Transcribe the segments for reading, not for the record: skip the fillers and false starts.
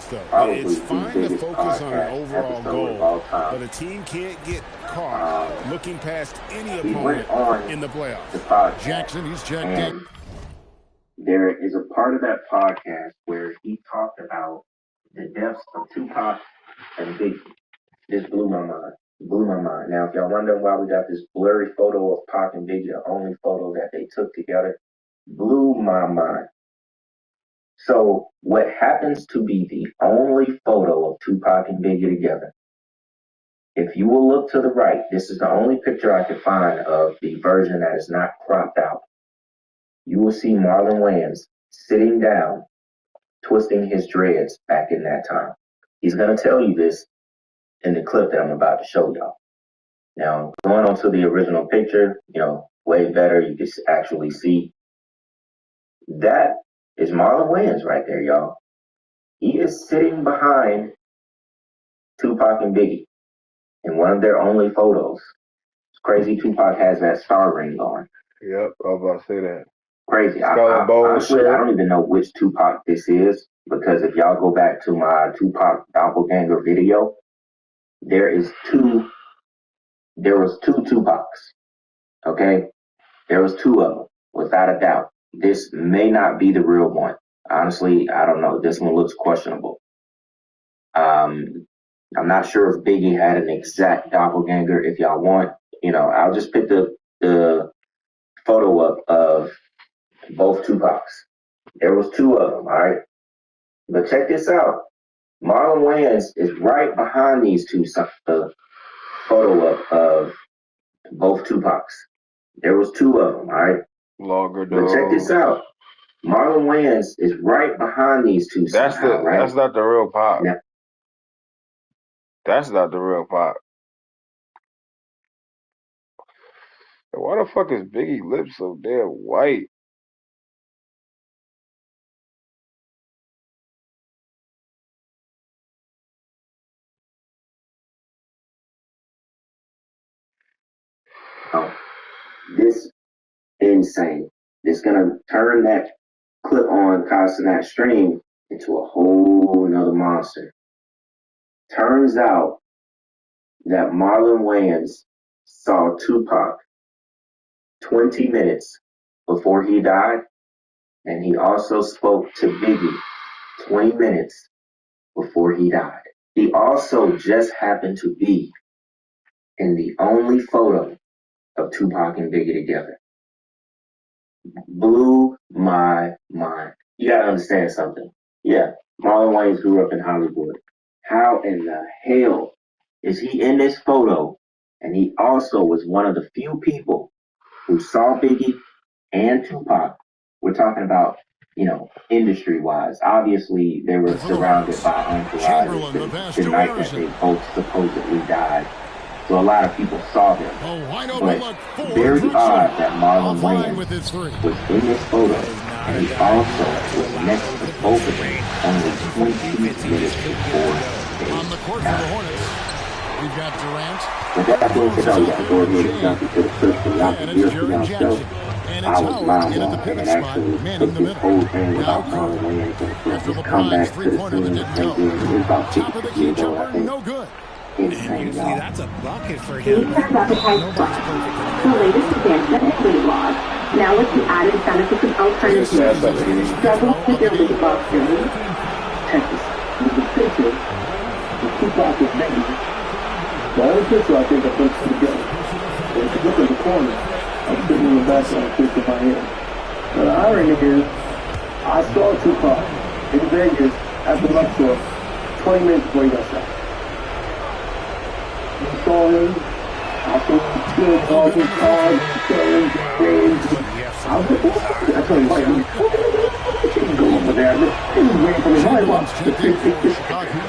this, though. Probably It's fine to focus on an overall goal, but a team can't get caught looking past any opponent in the playoffs. Jackson, he's checked in. There is a part of that podcast where he talked about the deaths of Tupac and Biggie. This blew my mind. Now, if y'all wonder why we got this blurry photo of Pac and Biggie, the only photo that they took together, blew my mind. So, what happens to be the only photo of Tupac and Biggie together? If you will look to the right, this is the only picture I could find of the version that is not cropped out. You will see Marlon Wayans sitting down, twisting his dreads back in that time. He's going to tell you this in the clip that I'm about to show y'all. Now, going on to the original picture, way better. You can actually see that is Marlon Wayans right there, y'all. He is sitting behind Tupac and Biggie in one of their only photos. It's crazy Tupac has that star ring on. Yep, I was about to say that. Crazy. Honestly, I don't even know which Tupac this is, because if y'all go back to my Tupac doppelganger video, there was two Tupacs. Okay? There was two of them, without a doubt. This may not be the real one. Honestly, I don't know. This one looks questionable. I'm not sure if Biggie had an exact doppelganger. If y'all want, I'll just pick the photo up of both Tupacs. There was two of them, all right? But check this out. Marlon Wayans is right behind these two, the photo of both Tupacs. There was two of them, all right? But check this out. Marlon Wayans is right behind these two. That's not the real Pac. Now, that's not the real Pac. Why the fuck is Biggie lips so damn white? Oh, this insane. It's gonna turn that clip on casting that stream into a whole nother monster. Turns out that Marlon Wayans saw Tupac 20 minutes before he died, and he also spoke to Biggie 20 minutes before he died. He also just happened to be in the only photo of Tupac and Biggie together. Blew my mind. You gotta understand something. Yeah, Marlon Wayans grew up in Hollywood. How in the hell is he in this photo? And he also was one of the few people who saw Biggie and Tupac. We're talking about, industry-wise. Obviously, they were surrounded by entourages the night that they both supposedly died. So a lot of people saw them. But very odd that Marlon Wayans was in this photo, and he also was next to both of them only 20 minutes before they died. Hornets, we've got Durant. But that's what we tell you. I go ahead and jump into the first thing. Y'all can hear for yourself. I was mind blown, and actually took this whole thing without Marlon Wayans and his comeback to the scene. And then it's about 50 years old, I think. And usually that's a bucket for him. Nobody's perfect. The latest advancement in weight loss. Now with the added benefits of alternatives. Double stability above series. Texas. With the picture, the Tupac is negative. The only picture I think I put together. If you look at the corner, I'm sitting in the background picture of my head. But the irony is, I saw Tupac in Vegas at the Luxor 20 minutes before he got shot. I saw him. I saw him kill all his cars, guns, games. I was like, what? I told him, like, you go over there. He was waiting for me. I'm like,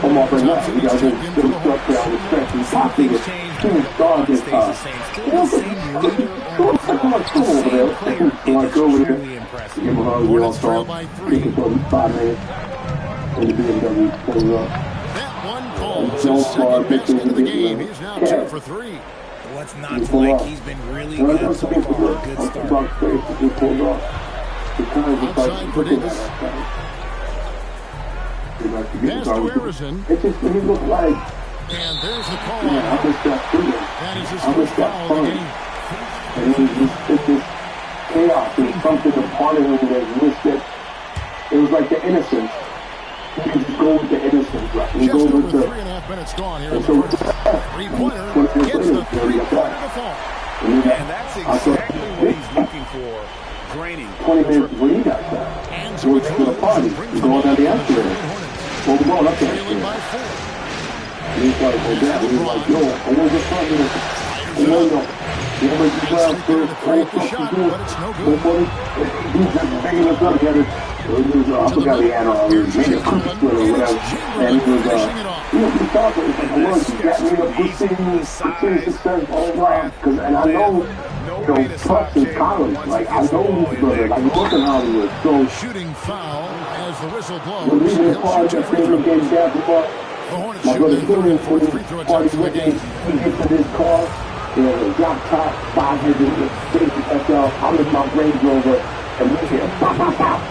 I'm off right now. We got to go to the structure. I respect him. Pop niggas. He was dog his car. Come over there. So I go over there. Give him a hug. We all talk. Take it for 5 minutes. And the BMW pulls up. So far, victims of the game. He's now 2 for 3. What's not to like? He's been really good so far. Good start. Outside predicts. Pass to Harrison. It just he looked like. And there's the call. Man, I wish that freedom. That is his I wish first that foul of fun. the game. And it was just chaos. There was something a part of him that wished that it was like the innocence. You can just go with the innocence, right? You Just go over with the 3.5 minutes gone here in and the so first. Three-pointer gets the three-pointer to fall. And that's exactly what he's looking for. Draining. 20 minutes when he got that. And So it's to the party. You going down the escalator. Well, we're going up there. Trailing by 4. And he's like, well, Dad, he's like, yo, I want to get front of this. You know, but you grab first, Create the shot, but it's no good. He's just banging us up. He had I forgot he had a mini quick split or whatever. And he was, he thought that it was, he got me a good team success all around. And I know, Trucks in college, like, I know these brothers, like, he was in Hollywood, so. Shooting foul as the whistle blows. The reason it's hard to think of getting down the ball. The Hornets My shoot brother their third Dylan, and fourth when free throw he party attempts of the with me, game. he gets in his car, a drop top, 500 with safety SL. I'm in my Range Rover, and we hear, pop, pop, pop.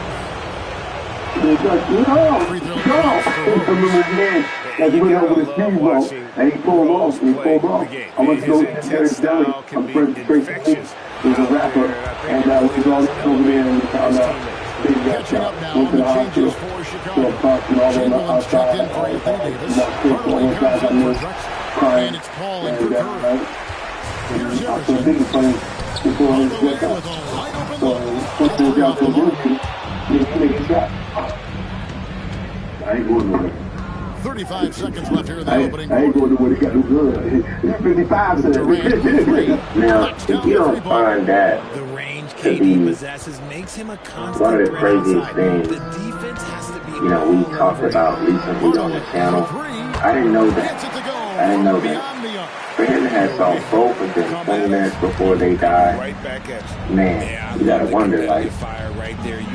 He's like, no. It's a little man that went over the speedboat, and he pulled off, I went to go get Terry Deli. I'm friends with Tracy Lee, who's a rapper, and we was all over there, and we found out they got shot. Went to the hospital, so I'm talking all on the outside, all the time. All those guys I knew, crying, and right? And I said, Biggie playing before his death out. So, once they got to the movie, he make a shot. I ain't going nowhere. 35 seconds left here in the opening I ain't quarter. going to what he got to do. It's 55 seconds. Now, if you don't find that The range to KD be possesses makes him a constant one of the threat craziest outside. things, The defense has to be we talked about recently on the channel, I didn't know Gets it that. to go. I didn't know Beyond that. the arc. For him to have saw both of them 20 minutes before they died, Right back at you. man, you gotta wonder, like fire right there. You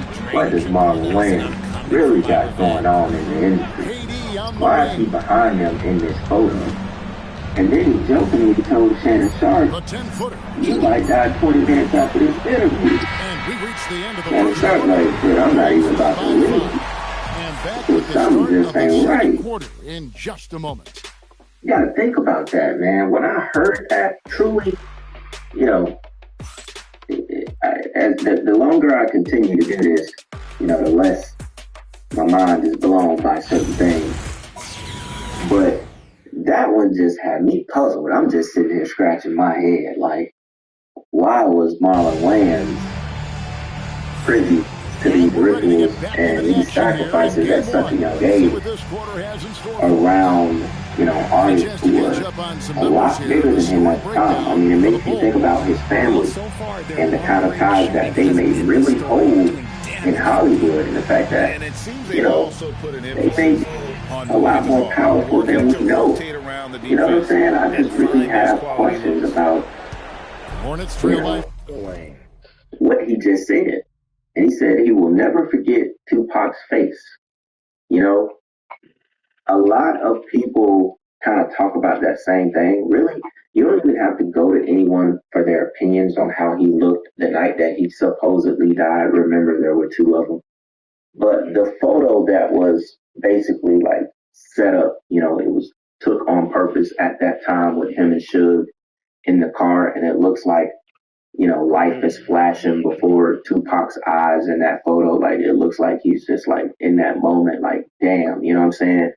this Marlon Wayans really got going on in the industry. KD on the Why is he wing. behind him in this photo? And then he jokingly told Shannon Sharp, The 10-footer. you might die 20 minutes after this interview. And we reached the end of the Shannon first Sharp quarter. like, shit, I'm not even about to leave. And back with the Something start just of the ain't second right. quarter in just a moment. You gotta think about that, man. When I heard that, truly, as the longer I continue to do this, the less my mind is blown by certain things. But that one just had me puzzled. I'm just sitting here scratching my head, like, why was Marlon Wayans privy to these rituals and these sacrifices at such a young age around, artists who were a lot bigger than him at the time? I mean, it makes me think about his family and the kind of ties that they may really hold in Hollywood, and the fact that, they may be a lot more powerful than we know. You know what I'm saying? I just really have questions about, Hornets trail by what he just said. And he said he will never forget Tupac's face. A lot of people kind of talk about that same thing. Really, you don't even have to go to anyone for their opinions on how he looked the night that he supposedly died. Remember, there were two of them. But the photo that was basically like set up, it was took on purpose at that time with him and Suge in the car, and it looks like, life is flashing before Tupac's eyes in that photo. Like, it looks like he's just like in that moment, like, damn, you know what I'm saying?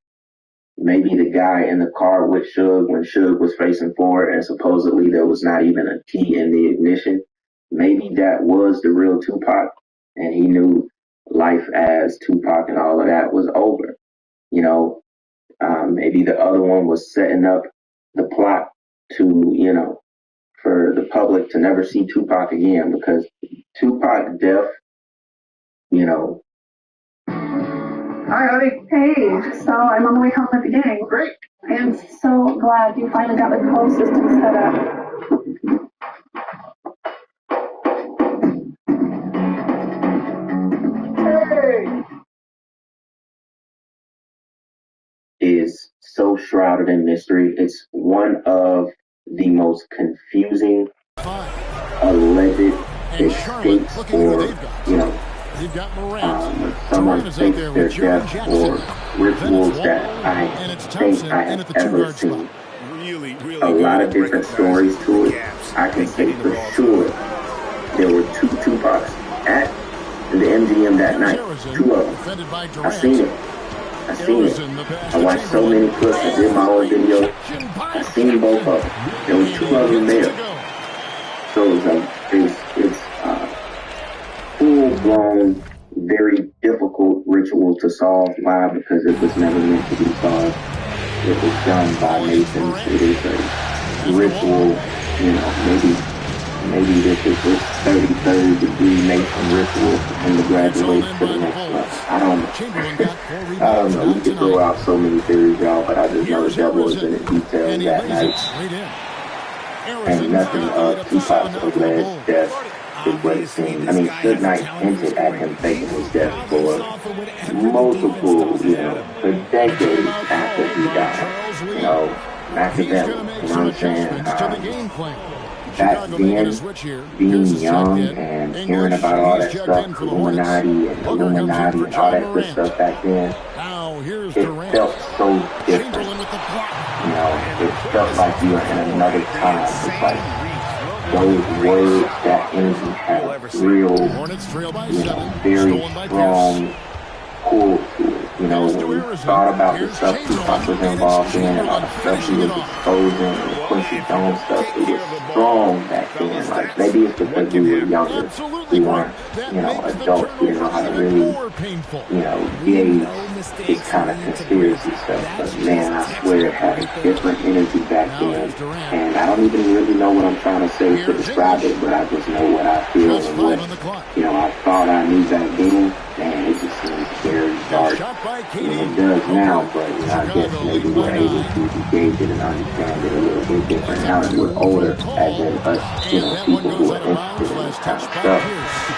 Maybe the guy in the car with Suge when Suge was facing forward and supposedly there was not even a key in the ignition. Maybe that was the real Tupac, and he knew life as Tupac and all of that was over. Maybe the other one was setting up the plot to, for the public to never see Tupac again, because Tupac death, Hi, honey. Hey, so I'm on the way home with the gang. Great. I am so glad you finally got the call system set up. Hey! is so shrouded in mystery. It's one of the most confusing alleged escapes, or, They've got Morant. someone fakes their death, or rituals that I think I have ever seen. A lot of different stories to it. I can say for sure there were two Tupacs at the MGM that night. Two of them. I seen it. I watched so many clips. I did my own video. I seen both of them. There were two of them there. So it's full-blown, very difficult ritual to solve. Why? Because it was never meant to be solved. It was done by Masons. It is a ritual, maybe this is this 33rd degree Mason ritual and the graduation to the next level. I don't know. We could throw out so many theories, y'all, but I just know the devil was in the details that night. And nothing Tupac's alleged death is what it seemed. I mean, Good Night hinted at him faking his death for multiple, for decades after he died. Machiavelli, you know what I'm saying? Back then, being young and hearing about all that stuff, Illuminati and all that good stuff back then, it felt so different. It felt like you were in another time. It's like those words, that energy had a real, very strong pull to it. When we thought about the stuff Tupac was involved in, and all the stuff he was exposing, and the Quincy Jones stuff, it was strong back then. Like, maybe it's because we were younger. We weren't, adults. We didn't know how to really, gauge this kind of conspiracy stuff. But man, I swear it had a different energy back then. And I don't even really know what I'm trying to say to describe it, but I just know what I feel and what, I thought I knew back then. Man, it just seems very dark. It does now, but I guess maybe we're able to engage it and understand it a little bit different now that we're older, as in us, people who are interested in this kind of stuff.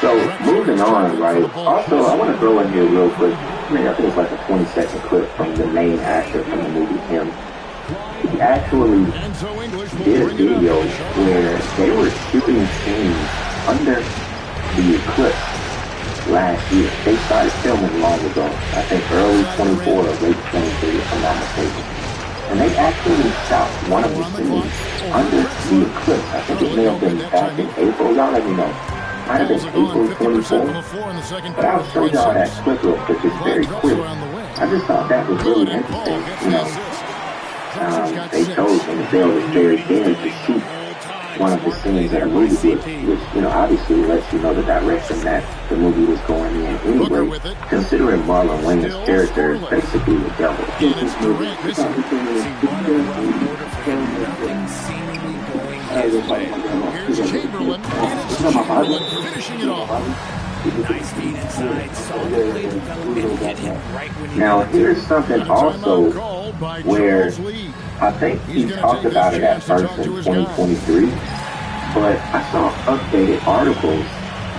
So, moving on, right? Also, I want to throw in here real quick. I think it's like a 20-second clip from the main actor from the movie, Him. He actually did a video where they were shooting scenes under the eclipse last year. They started filming long ago. I think early 24 or late 23, if I'm not mistaken. And they actually shot one of the scenes under the eclipse. I think it may have been back in April. Y'all let me know. Might have been April 24. But I'll show y'all that clip real quick. It's very quick. I just thought that was really interesting. They chose in the bill was very thin to shoot one of the scenes that a movie did, which, obviously lets you know the direction that the movie was going in anyway, considering Marlon Wayne's character is basically the devil. Now, here's something also where I think he talked about it at first in 2023, but I saw updated articles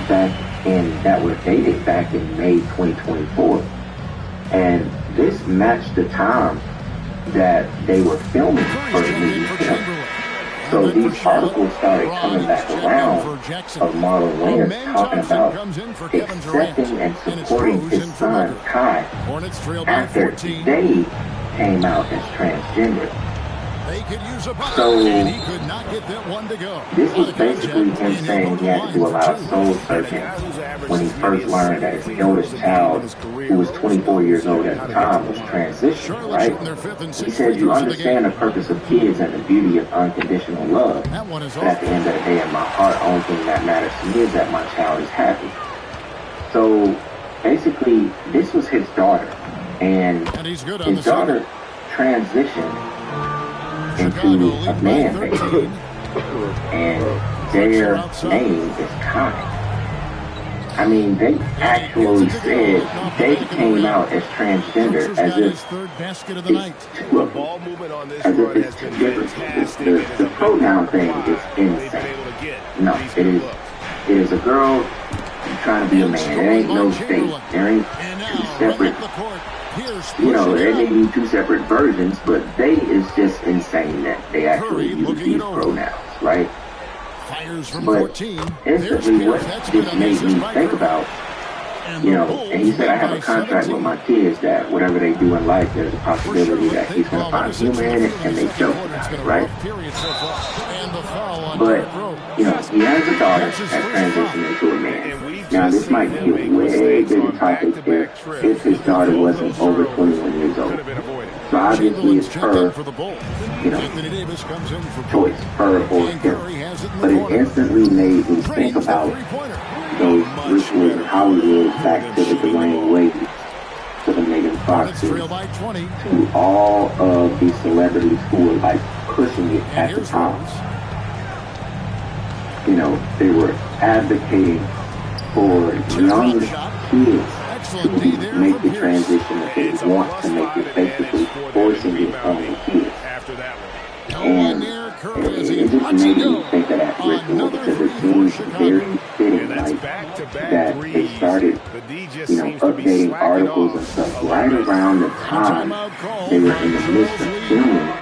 that were dated back in May 2024, and this matched the time that they were filming for the movie. So these articles started coming back around of Marlon Wayans talking about accepting and supporting his son Kai after they came out as transgender. So this was basically him saying he had to do a lot of soul searching when he first learned that his eldest child, who was 24 years old at the time, was transitioning, right? He said, you understand the purpose of kids and the beauty of unconditional love. But at the end of the day, in my heart, the only thing that matters to me is that my child is happy. So basically, this was his daughter. And his daughter transitioned into a man, basically. And their name is Kai. I mean, they actually said they came out as transgender as if it's two of them. As if it's two different. The pronoun thing is insane. No, it is a girl trying to be a man. There ain't no state. There ain't two separate. There may be two separate versions, but they is just insane that they actually use these pronouns, right? But instantly what this made me think about you know, and he said, I have a contract with my kids that whatever they do in life, there's a possibility that he's going to find humor in it, and they joke about it, right? But, you know, he has a daughter that transitioned into a man. Now, this might be a way bigger topic if his daughter wasn't over 21 years old. So obviously it's her, you know, choice, her or him. But it instantly made me think about those rituals in Hollywood back to the Dwayne Wade, to the Megan Foxes, to all of these celebrities who were like pushing it at the time. You know, they were advocating for young kids to make the transition that they want to make it, basically forcing it on the kids. And it just made me think of that ritual because it seems very fitting, like that they started, you know, updating articles and stuff right around the time they were in the midst of filming